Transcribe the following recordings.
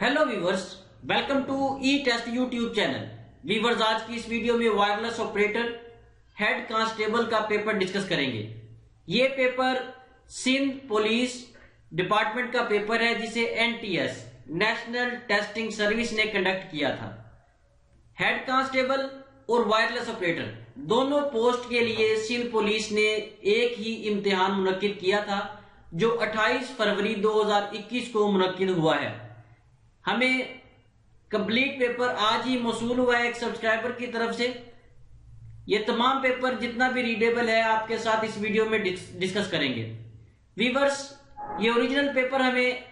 Hello viewers, welcome to E test YouTube channel. Viewers, आज की इस वीडियो में वायरलेस ऑपरेटर हेड कांस्टेबल का पेपर डिस्कस करेंगे। ये पेपर सिंध पुलिस डिपार्टमेंट का पेपर है जिसे एनटीएस नेशनल टेस्टिंग सर्विस ने कंडक्ट किया था। हेड कांस्टेबल और वायरलेस ऑपरेटर दोनों पोस्ट के लिए सिंध पुलिस ने एक ही इम्तिहान मुनक्किद किया था जो 28 फरवरी 2021 को मुनक्किद हुआ है। हमें कंप्लीट पेपर आज ही मौसूल हुआ है एक सब्सक्राइबर की तरफ से। ये तमाम पेपर जितना भी रीडेबल है आपके साथ इस वीडियो में डिस्कस करेंगे। वीवर्स, ये ओरिजिनल पेपर हमें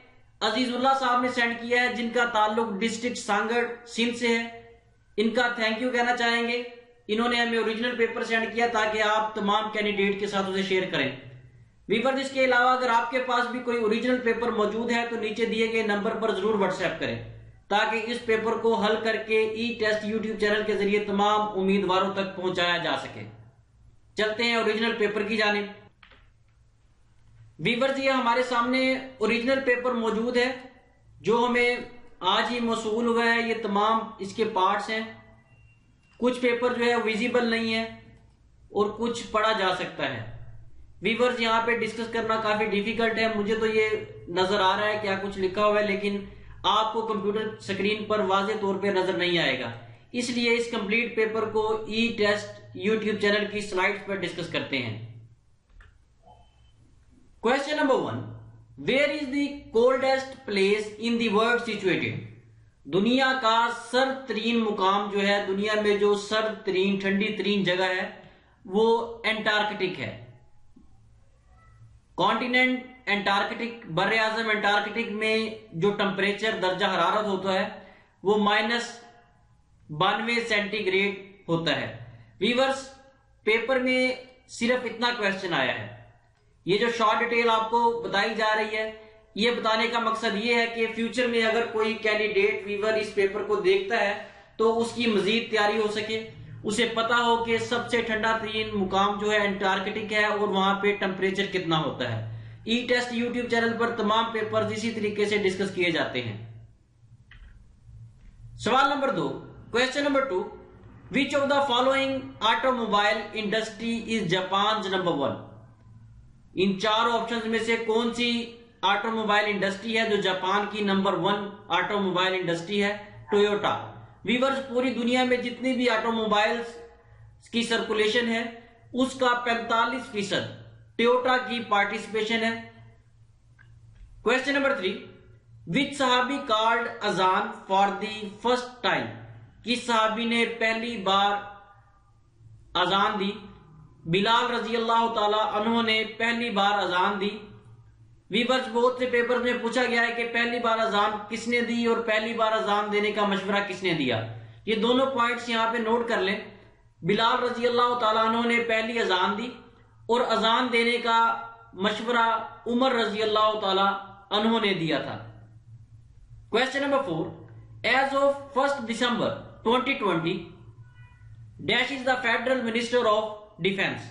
अजीजुल्लाह साहब ने सेंड किया है जिनका ताल्लुक डिस्ट्रिक्ट सांगड़ सिंध से है। इनका थैंक यू कहना चाहेंगे। इन्होंने हमें ओरिजिनल पेपर सेंड किया ताकि आप तमाम कैंडिडेट के साथ उसे शेयर करें। वीवर्स, इसके अलावा अगर आपके पास भी कोई ओरिजिनल पेपर मौजूद है तो नीचे दिए गए नंबर पर जरूर व्हाट्सएप करें ताकि इस पेपर को हल करके ई टेस्ट यूट्यूब चैनल के जरिए तमाम उम्मीदवारों तक पहुंचाया जा सके। चलते हैं ओरिजिनल पेपर की जानिब। वीवर्स, ये हमारे सामने ओरिजिनल पेपर मौजूद है जो हमें आज ही मौसूल हुआ है। ये तमाम इसके पार्ट्स हैं। कुछ पेपर जो है विजिबल नहीं है और कुछ पढ़ा जा सकता है। वीवर्स, यहाँ पे डिस्कस करना काफी डिफिकल्ट है। मुझे तो ये नजर आ रहा है क्या कुछ लिखा हुआ है, लेकिन आपको कंप्यूटर स्क्रीन पर वाज़ेह तौर पे नजर नहीं आएगा। इसलिए इस कंप्लीट पेपर को ई टेस्ट यूट्यूब चैनल की स्लाइड्स पर डिस्कस करते हैं। Question number 1, where is the coldest place in the world situated? दुनिया का सर्द तरीन मुकाम जो है, दुनिया में जो सर्द तरीन ठंडी तरीन जगह है वो एंटार्कटिक है। कॉन्टिनेंट एंटार्कटिक, बर्रे आजम एंटार्कटिक में जो टेम्परेचर दर्जा हरारत होता है वो -92 सेंटीग्रेड होता है। वीवर्स, पेपर में सिर्फ इतना क्वेश्चन आया है। ये जो शॉर्ट डिटेल आपको बताई जा रही है, ये बताने का मकसद ये है कि फ्यूचर में अगर कोई कैंडिडेट वीवर इस पेपर को देखता है तो उसकी मजीद तैयारी हो सके, उसे पता हो कि सबसे ठंडा तरीन मुकाम जो है एंटार्कटिक है और वहां पे टेम्परेचर कितना होता है। ई टेस्ट यूट्यूब चैनल पर तमाम पेपर इसी तरीके से डिस्कस किए जाते हैं। सवाल number 2, question number 2, which of the following automobile industry is Japan number 1? इन चार ऑप्शंस में से कौन सी ऑटोमोबाइल इंडस्ट्री है जो जापान की नंबर 1 ऑटोमोबाइल इंडस्ट्री है? टोयोटा। वीवर्स, पूरी दुनिया में जितनी भी ऑटोमोबाइल्स की सर्कुलेशन है उसका 45% टोयोटा की पार्टिसिपेशन है। क्वेश्चन नंबर 3, विच सहाबी कॉल्ड अजान फॉर द फर्स्ट टाइम? किस सहाबी ने पहली बार अजान दी? बिलाल रजी अल्लाह ताला अन्हु ने पहली बार अजान दी। वीवर्स, बहुत से पेपर में पूछा गया है कि पहली बार अजान किसने दी और पहली बार अजान देने का मशवरा किसने दिया। ये दोनों पॉइंट्स यहां पे नोट कर लें। बिलाल रजी अल्लाह ताला अन्हु ने पहली अजान दी और अजान देने का मशवरा उमर रजी अल्लाह ताला अन्हु ने दिया था। Question number 4, as of 1 December 2020 dash is the federal minister of defence?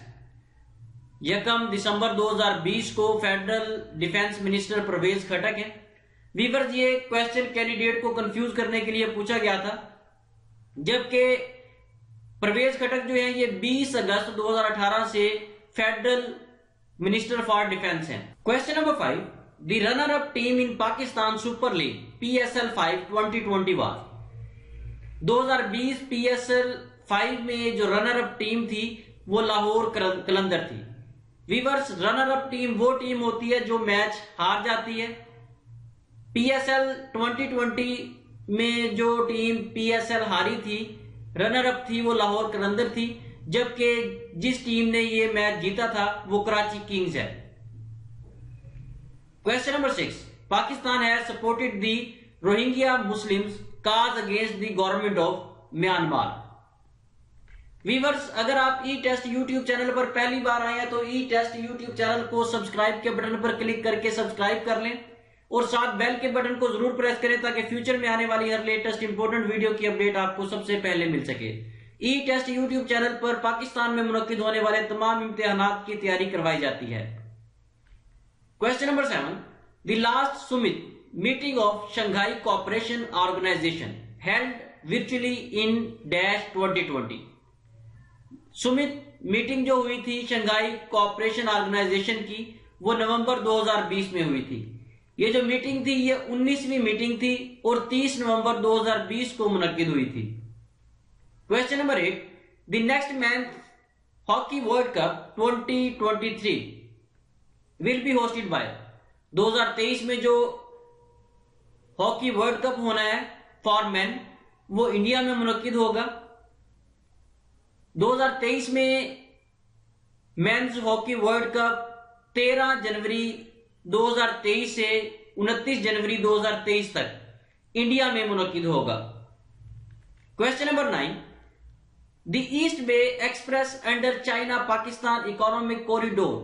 1 दिसंबर 2020 को federal defence minister Parvez Khattak है। वीवर्स, ये क्वेश्चन कैंडिडेट को कंफ्यूज करने के लिए पूछा गया था, जबकि परवेज खटक जो है ये 20 अगस्त 2018 से फेडरल मिनिस्टर फॉर डिफेंस हैं। Question number 5, the runner up team in Pakistan super league PSL-5 2020 was? 2020 PSL-5 में जो रनर अप टीम थी वो लाहौर कलंदर थी। वीवर्स, रनर अप टीम वो टीम होती है जो मैच हार जाती है। PSL 2020 में जो टीम PSL हारी थी, रनर अप थी, वो लाहौर कलंदर थी, जबकि जिस टीम ने ये मैच जीता था वो कराची किंग्स है। Question number 6, Pakistan has supported the Rohingya Muslims cause against the government of Myanmar. Viewers, अगर आप ई टेस्ट यूट्यूब चैनल पर पहली बार आए हैं तो ई टेस्ट यूट्यूब चैनल को सब्सक्राइब के बटन पर क्लिक करके सब्सक्राइब कर लें और साथ बेल के बटन को जरूर प्रेस करें ताकि फ्यूचर में आने वाली हर लेटेस्ट इंपॉर्टेंट वीडियो की अपडेट आपको सबसे पहले मिल सके। ई टेस्ट यूट्यूब चैनल पर पाकिस्तान में मुनक्किद होने वाले तमाम इम्तिहानात की तैयारी करवाई जाती है। Question number 7, the last summit meeting of Shanghai cooperation organisation held virtually in dash 2020। Summit, meeting जो हुई थी शंघाई कोऑपरेशन ऑर्गेनाइजेशन की वो नवंबर 2020 में हुई थी। ये जो मीटिंग थी ये 19वीं मीटिंग थी और 30 नवंबर 2020 को मुनक्किद हुई थी। Question number 8, the next men's hockey world cup 2023 will be hosted by. 2023 में जो हॉकी वर्ल्ड कप होना है फॉर मेन वो इंडिया में मुनक्किद होगा। 2023 में मेंस हॉकी वर्ल्ड कप 13 जनवरी 2023 से 29 जनवरी 2023 तक इंडिया में मुनक्किद होगा। Question number 9, the East Bay express under China Pakistan economic corridor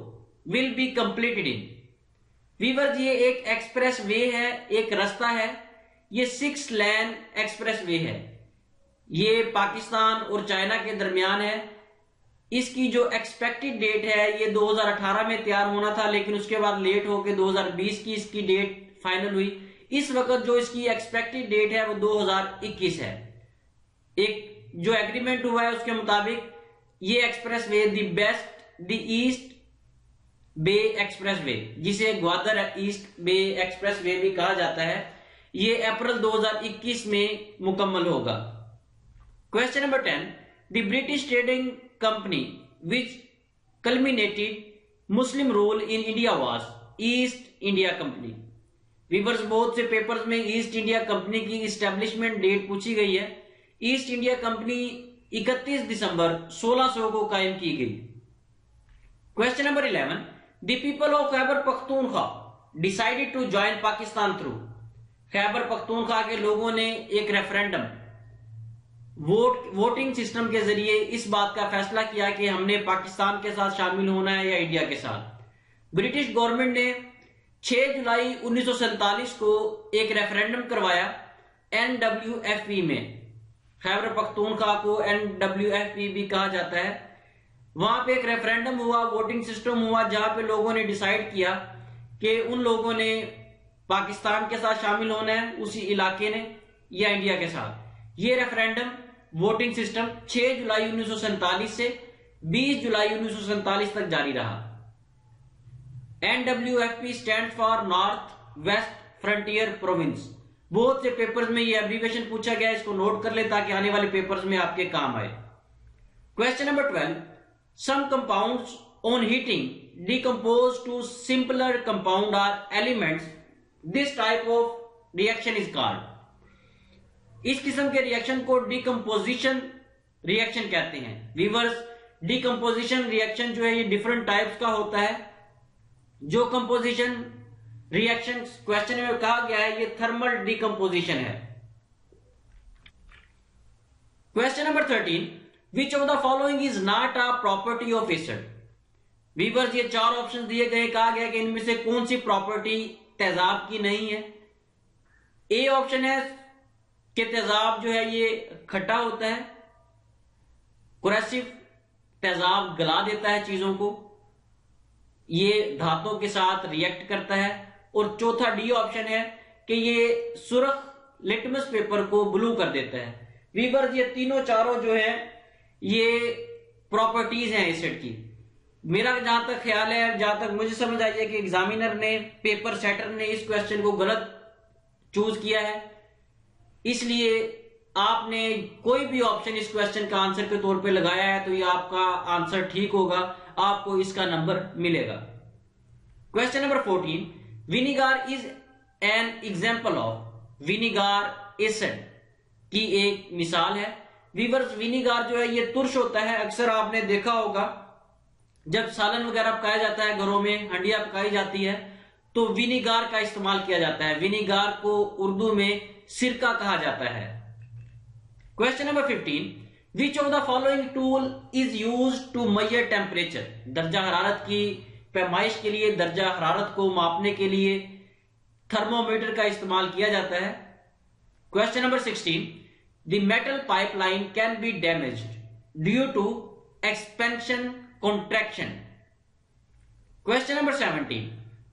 will be completed in. Viewers, ये एक एक्सप्रेस वे है, एक रास्ता है, ये 6 लेन एक्सप्रेस वे है। ये पाकिस्तान और चाइना के दरमियान है। इसकी जो एक्सपेक्टेड डेट है ये 2018 में तैयार होना था, लेकिन उसके बाद लेट होकर 2020 की इसकी डेट फाइनल हुई। इस वक्त जो इसकी एक्सपेक्टेड डेट है वो 2021 है। एक जो एग्रीमेंट हुआ है उसके मुताबिक ये expressway the East Bay expressway, जिसे Gwadar East Bay expressway भी कहा जाता है, ये अप्रैल 2021 में मुकम्मल होगा। Question number 10, the British trading company which culminated Muslim rule in India was East India company. Viewers, बहुत से पेपर्स में ईस्ट इंडिया कंपनी की इस्टेब्लिशमेंट डेट पूछी गई है। ईस्ट इंडिया कंपनी 31 दिसंबर 1600 को कायम की गई। Question number 11, the people of Khyber Pakhtunkhwa decided to join Pakistan through. Khyber Pakhtunkhwa के लोगों ने एक रेफरेंडम वोटिंग सिस्टम के जरिए इस बात का फैसला किया कि हमने पाकिस्तान के साथ शामिल होना है या इंडिया के साथ। ब्रिटिश गवर्नमेंट ने 6 जुलाई 1947 को एक रेफरेंडम करवाया NWFP में। खैबर पख्तूनख्वा को NWFP भी कहा जाता है। वहां पे एक रेफरेंडम हुआ, वोटिंग सिस्टम हुआ, जहां पे लोगों ने डिसाइड किया कि उन लोगों ने पाकिस्तान के साथ शामिल होना है, उसी इलाके ने, या इंडिया के साथ। ये रेफरेंडम वोटिंग सिस्टम 6 जुलाई 1947 से 20 जुलाई 1947 तक जारी रहा। NWFP stand for north west frontier province. बहुत से पेपर्स में ये एब्रीविएशन पूछा गया, इसको नोट कर ले ताकि आने वाले पेपर्स में आपके काम आए। Question number 12, some compounds on heating decompose to simpler compound or elements, this type of reaction is called. इस किस्म के रिएक्शन को डिकम्पोजिशन रिएक्शन कहते हैं। वीवर्स, डिकम्पोजिशन रिएक्शन जो है ये डिफरेंट टाइप्स का होता है। जो कंपोजिशन रिएक्शन क्वेश्चन में कहा गया है ये थर्मल डिकम्पोजिशन है। Question number 13, which of the following is not a property of acid. Viewers, ये 4 ऑप्शन दिए गए, कहा गया कि इनमें से कौन सी प्रॉपर्टी तेजाब की नहीं है। ए ऑप्शन है कि तेजाब जो है ये खट्टा होता है, कुरेसिव तेजाब गला देता है चीजों को, ये धातुओं के साथ रिएक्ट करता है। और चौथा डी ऑप्शन है कि ये सुर्ख लिटमस पेपर को ब्लू कर देता है। वीवर्स, ये तीनों चारों जो है ये प्रॉपर्टीज हैं एसिड की। मेरा जहां तक ख्याल है, जहां तक मुझे समझ आई है कि एग्जामिनर ने, पेपर सेटर ने इस क्वेश्चन को गलत चूज किया है, इसलिए आपने कोई भी ऑप्शन इस क्वेश्चन का आंसर के तौर पे लगाया है तो ये आपका आंसर ठीक होगा, आपको इसका नंबर मिलेगा। Question number 14, vinegar is an example of. Vinegar acid की एक मिसाल है। वीवर्स, विनीगार जो है ये तुर्श होता है। अक्सर आपने देखा होगा जब सालन वगैरह पकाया जाता है, घरों में हंडिया पकाई जाती है तो विनीगार का इस्तेमाल किया जाता है। विनीगार को उर्दू में सिरका कहा जाता है। Question number 15, which of the following tool is used to measure temperature. दर्जा हरारत की पैमाइश के लिए, दर्जा हरारत को मापने के लिए थर्मोमीटर का इस्तेमाल किया जाता है। Question number 16, the metal pipeline can be damaged due to expansion contraction. Question number 17,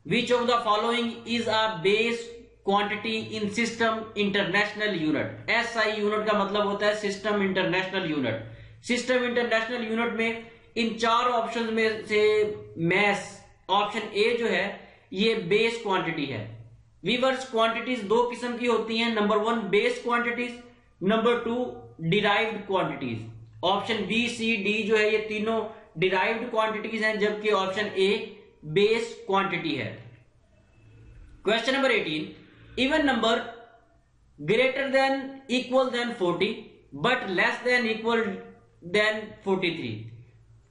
which of the following is a base quantity in system international unit. SI unit का मतलब होता है system international unit. System international unit में इन चार option में से mess option A जो है ये बेस क्वांटिटी है। वीवर्स क्वांटिटीज दो किस्म की होती हैं, number 1 base quantities, number 2 derived quantities. Option B C D जो है ये तीनों डिराइव्ड क्वांटिटीज हैं, जबकि ऑप्शन ए बेस क्वांटिटी है। Question number 18, even number greater than equal than 40 but less than equal than 43।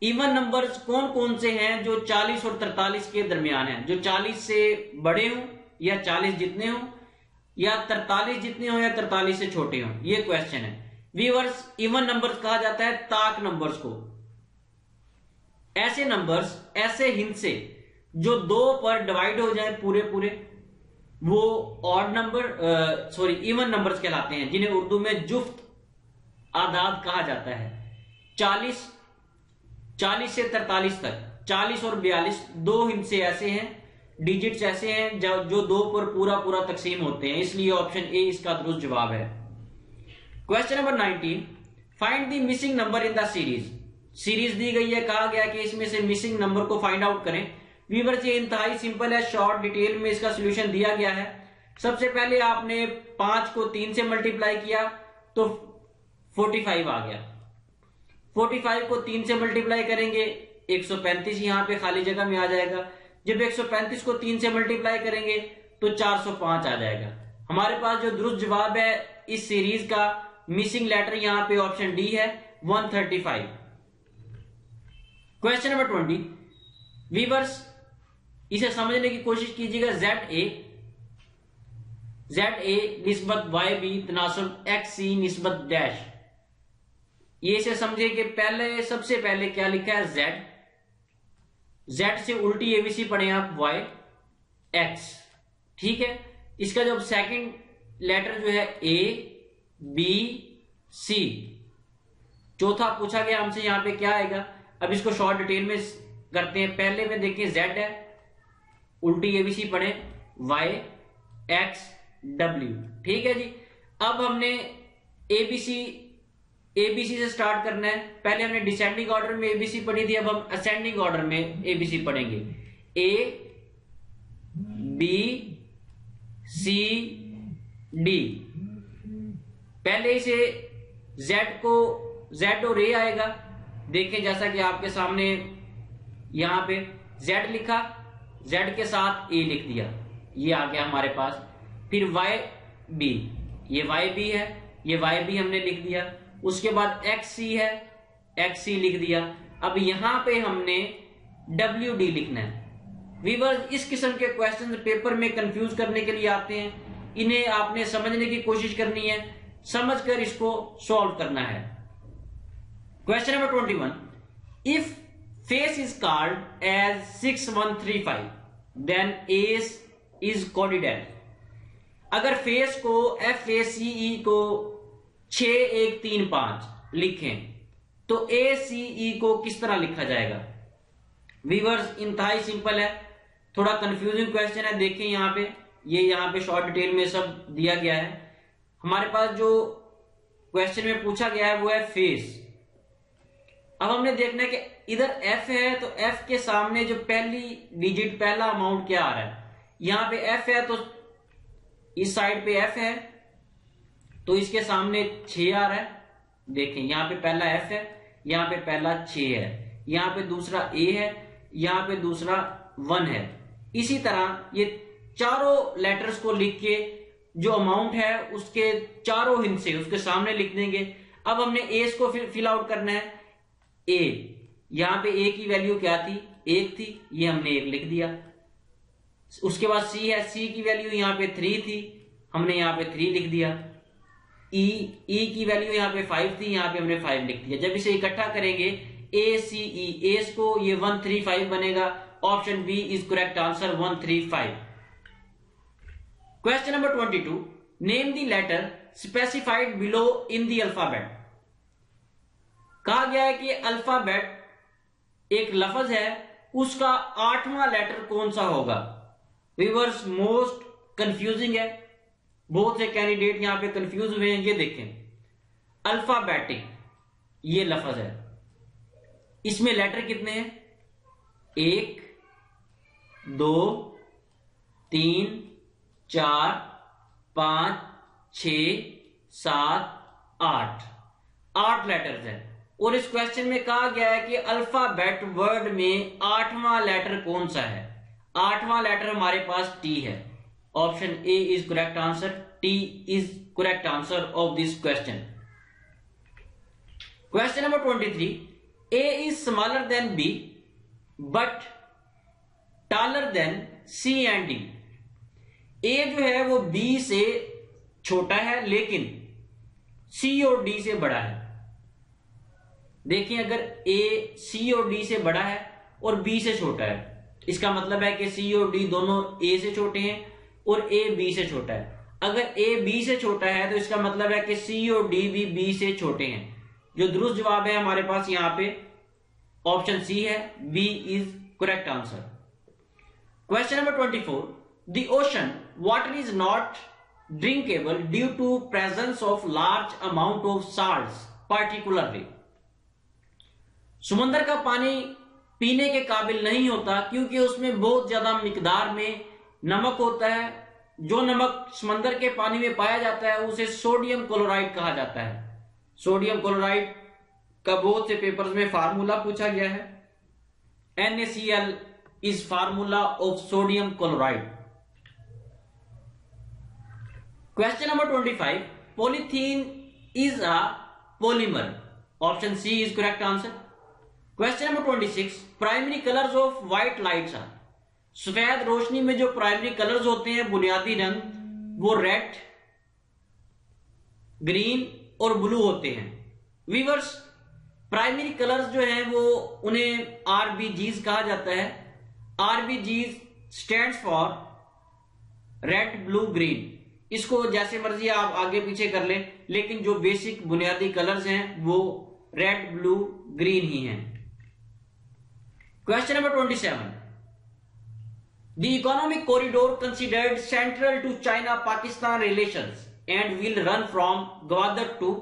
Even numbers कौन कौन से हैं जो 40 और 43 के दरमियान हैं, जो 40 से बड़े हों या 40 जितने हों, या 43 जितने हों या 43 से छोटे हों, ये क्वेश्चन है। व्यूअर्स इवन नंबर्स कहा जाता है ताक नंबर्स को। ऐसे नंबर्स, ऐसे हिस्से जो 2 पर डिवाइड हो जाए पूरे पूरे, वो ऑड नंबर इवन नंबर्स कहलाते हैं, जिन्हें उर्दू में जुफ्त आदाद कहा जाता है। 40 से 43 तक, 40 और 42 दो हिस्से ऐसे हैं, डिजिट्स ऐसे हैं जो 2 पर पूरा पूरा तकसीम होते हैं, इसलिए ऑप्शन ए इसका दुरुस्त जवाब है। Question number 19, find the missing number in the series दी गई है, कहा गया कि इसमें से मिसिंग नंबर को फाइंड आउट करें। व्यूअर्स ये इंतहाई सिंपल है, शॉर्ट डिटेल में इसका सोल्यूशन दिया गया है। सबसे पहले आपने 5 को 3 से मल्टीप्लाई किया तो 45 आ गया। 45 को 3 से मल्टीप्लाई करेंगे 135 यहां पे खाली जगह में आ जाएगा। जब 135 को 3 से मल्टीप्लाई करेंगे तो 405 आ जाएगा। हमारे पास जो दुरुस्त जवाब है इस सीरीज का, मिसिंग लेटर यहां पे ऑप्शन डी है, 135। क्वेश्चन नंबर 20, वीवर्स इसे समझने की कोशिश कीजिएगा। जेड ए निस्बत वाई बी तनासुब एक्स सी निस्बत डैश, ये इसे समझे कि पहले सबसे पहले क्या लिखा है जेड, जेड से उल्टी एबीसी पढ़े आप वाई एक्स, ठीक है। इसका जब सेकंड लेटर जो है ए बी सी, चौथा पूछा गया हमसे यहां पे क्या आएगा। अब इसको शॉर्ट डिटेल में करते हैं। पहले में देखिए जेड है, उल्टी एबीसी पढ़े वाई एक्स डब्ल्यू, ठीक है जी। अब हमने एबीसी से स्टार्ट करना है। पहले हमने डिसेंडिंग ऑर्डर में एबीसी पढ़ी थी, अब हम असेंडिंग ऑर्डर में एबीसी पढ़ेंगे। ए बी सी डी, पहले इसे जेड और ए आएगा। देखें जैसा कि आपके सामने यहां पे जेड लिखा, जेड के साथ ए लिख दिया, ये आ गया हमारे पास। फिर वाई बी, ये वाई बी है, ये वाई बी हमने लिख दिया। उसके बाद एक्स सी है, एक्स सी लिख दिया। अब यहां पे हमने डब्ल्यू डी लिखना है। वीवर्स इस किस्म के क्वेश्चन पेपर में कंफ्यूज करने के लिए आते हैं, इन्हें आपने समझने की कोशिश करनी है, समझकर इसको सॉल्व करना है। Question number 21, if face is called as 6135 then S is coded as, अगर फेस को FACE को 6135 लिखें तो ACE को किस तरह लिखा जाएगा। वीवर्स इंतहाई सिंपल है, थोड़ा कंफ्यूजिंग क्वेश्चन है। देखें यहां पे, ये यहां पे शॉर्ट डिटेल में सब दिया गया है। हमारे पास जो क्वेश्चन में पूछा गया है वो है फेस। अब हमने देखना है कि इधर F है तो F के सामने जो पहली डिजिट, पहला अमाउंट क्या आ रहा है। यहां पे F है तो इस साइड पे F है तो इसके सामने 6 आ रहा है। देखें यहां पे पहला F है, यहां पे पहला 6 है, यहां पे दूसरा A है, यहां पे दूसरा 1 है। इसी तरह ये चारों लेटर्स को लिख के जो अमाउंट है उसके चारों हिस्से उसके सामने लिख देंगे। अब हमने एस को फिल आउट करना है। ए, यहां पे ए की वैल्यू क्या थी, 1 थी, ये हमने 1 लिख दिया। उसके बाद सी है, सी की वैल्यू यहां पे 3 थी, हमने यहां पे 3 लिख दिया। ई की वैल्यू यहां पे 5 थी, यहां पे हमने 5 लिख दिया। जब इसे इकट्ठा करेंगे ACE, एस को, ये 135 बनेगा। Option B is correct answer, 135। Question number 22, name the letter specified below in the alphabet. कहा गया है कि अल्फाबेट एक लफ्ज है, उसका 8वां लेटर कौन सा होगा। व्यूअर्स मोस्ट कंफ्यूजिंग है, बहुत से कैंडिडेट यहां पे कंफ्यूज हुए हैं। ये देखें अल्फाबेटिक ये लफ्ज है, इसमें लेटर कितने हैं? 1 2 3 4 5 6 7 8 लेटर्स हैं। और इस क्वेश्चन में कहा गया है कि अल्फाबेट वर्ड में 8वां लेटर कौन सा है? 8वां लेटर हमारे पास टी है। Option A is correct answer. T is correct answer of this question. Question number 23, A is smaller than B but taller than C and D. A जो है वो बी से छोटा है लेकिन सी और डी से बड़ा है। देखिए अगर ए सी और डी से बड़ा है और बी से छोटा है, इसका मतलब है कि सी और डी दोनों ए से छोटे हैं और ए बी से छोटा है। अगर ए बी से छोटा है तो इसका मतलब है कि सी और डी भी बी से छोटे हैं। जो दुरुस्त जवाब है हमारे पास यहां पे ऑप्शन सी है, B is correct answer. Question number 24, the ocean water is not drinkable due to presence of large amount of salts particularly. समुद्र का पानी पीने के काबिल नहीं होता क्योंकि उसमें बहुत ज्यादा मिकदार में नमक होता है। जो नमक समंदर के पानी में पाया जाता है उसे सोडियम क्लोराइड कहा जाता है। सोडियम क्लोराइड का बहुत से पेपर्स में फार्मूला पूछा गया है। NaCl is formula of sodium chloride. Question number 25, polythene is a polymer. Option C is correct answer. Question number 26, primary colours of white lights are. सफेद रोशनी में जो प्राइमरी कलर्स होते हैं बुनियादी रंग, वो रेड, ग्रीन और ब्लू होते हैं। वीवर्स, प्राइमरी कलर्स जो हैं वो उन्हें आरबीजीज कहा जाता है। RBGs stands for red blue green. इसको जैसे मर्जी आप आगे पीछे कर लें, लेकिन जो बेसिक बुनियादी कलर्स हैं वो रेड ब्लू ग्रीन ही हैं। Question number 27, the economic corridor considered central to China Pakistan relations and will run from Gwadar to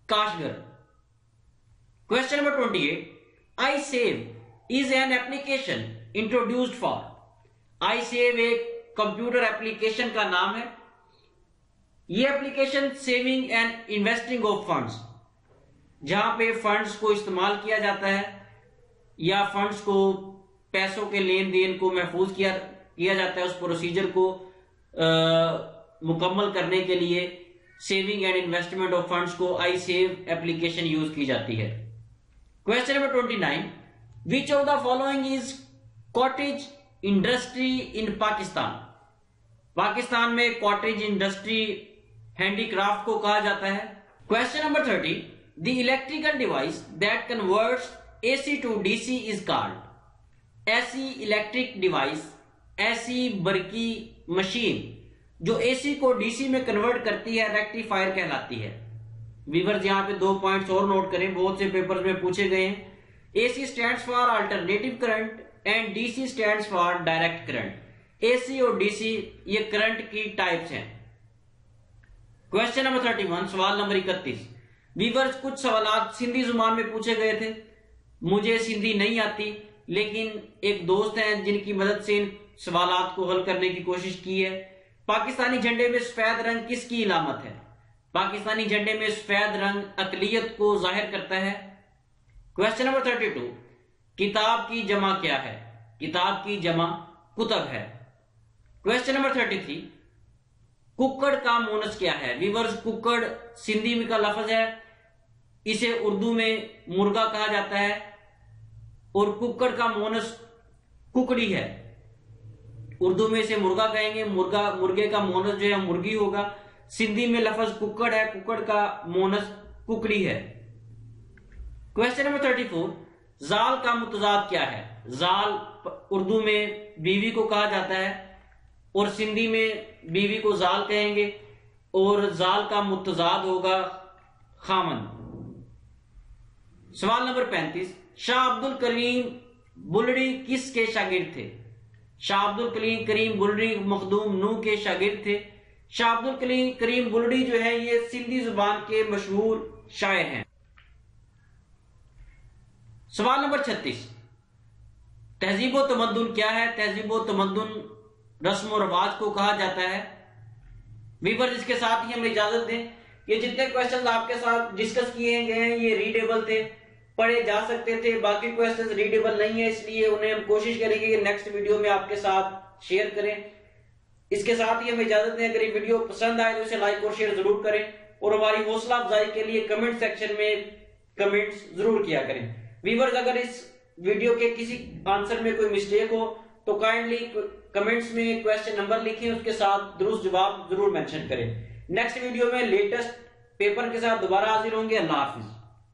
Kashgar. Question number 28, I save is an application introduced for. I save एक computer application का नाम है। यह application saving and investing of funds, जहां पे funds को इस्तेमाल किया जाता है या फंड्स को पैसों के लेन देन को महफूज किया जाता है, उस प्रोसीजर को मुकम्मल करने के लिए saving and investment of funds को आई सेव एप्लीकेशन यूज की जाती है। Question number 29, which of the following is cottage industry in Pakistan. Pakistan में कॉटेज इंडस्ट्री हैंडीक्राफ्ट को कहा जाता है। Question number 30, the electrical device that converts AC to DC is called. ऐसी इलेक्ट्रिक डिवाइस, ऐसी बरकी मशीन जो AC को DC में कन्वर्ट करती है, रेक्टिफायर कहलाती है। व्यूअर्स यहां पे 2 पॉइंट्स और नोट करें, बहुत से पेपर्स में पूछे गए हैं। AC stands for alternative current and DC stands for direct current. AC और DC ये करंट की टाइप्स हैं। क्वेश्चन नंबर 31, सवाल नंबर 31। व्यूअर्स कुछ सवाल सिंधी जुबान में पूछे गए थे। मुझे सिंधी नहीं आती, लेकिन एक दोस्त हैं जिनकी मदद से इन सवालात को हल करने की कोशिश की है। पाकिस्तानी झंडे में सफेद रंग किसकी इलामत है? पाकिस्तानी झंडे में सफेद रंग अकलियत को जाहिर करता है। क्वेश्चन नंबर 32, किताब की जमा क्या है? किताब की जमा कुतब है। क्वेश्चन नंबर 33, कुक्कड़ का मोनस क्या है? व्यूअर्स कुक्कड़ सिंधी में का लफ्ज है, इसे उर्दू में मुर्गा कहा जाता है और कुक्कड़ का मोनस कुकड़ी है। उर्दू में इसे मुर्गा कहेंगे, मुर्गे का मोनस जो है मुर्गी होगा। सिंधी में लफ्ज कुक्कड़ है, कुक्कड़ का मोनस कुकड़ी है। क्वेश्चन नंबर 34, जाल का मुतजाद क्या है? जाल उर्दू में बीवी को कहा जाता है और सिंधी में बीवी को जाल कहेंगे और जाल का मुतजाद होगा खामन। सवाल नंबर 35, शाह अब्दुल करीम बुलड़ी किसके शागिर्द थे? शाह अब्दुल करीम बुलड़ी मखदूम नू के शागिर्द थे। शाह अब्दुल करीम बुलडी जो है ये सिंधी जुबान के मशहूर शायर हैं। सवाल नंबर 36, तहजीब व तमद्दुन क्या है? तहजीब व तमद्दुन रस्म और रवाज को कहा जाता है। वीवर इसके साथ ही हमें इजाजत दें। ये जितने क्वेश्चन आपके साथ डिस्कस किए गए हैं ये रीडेबल थे, पढ़े जा सकते थे। बाकी क्वेश्चन रीडेबल नहीं है, इसलिए उन्हें हम कोशिश करेंगे कि नेक्स्ट वीडियो में आपके साथ शेयर करें। इसके साथ ही हमें इजाजत दें। अगर ये वीडियो पसंद आए तो इसे लाइक और शेयर जरूर करें और हमारी हौसला अफजाई के लिए कमेंट सेक्शन में कमेंट्स जरूर किया करें। व्यूअर्स, अगर इस वीडियो के किसी आंसर में कोई मिस्टेक हो तो काइंडली कमेंट्स में क्वेश्चन नंबर लिखें, उसके साथ दुरुस्त जवाब जरूर मेंशन करें। नेक्स्ट वीडियो में लेटेस्ट पेपर के साथ दोबारा हाजिर होंगे। अल्लाह हाफिज।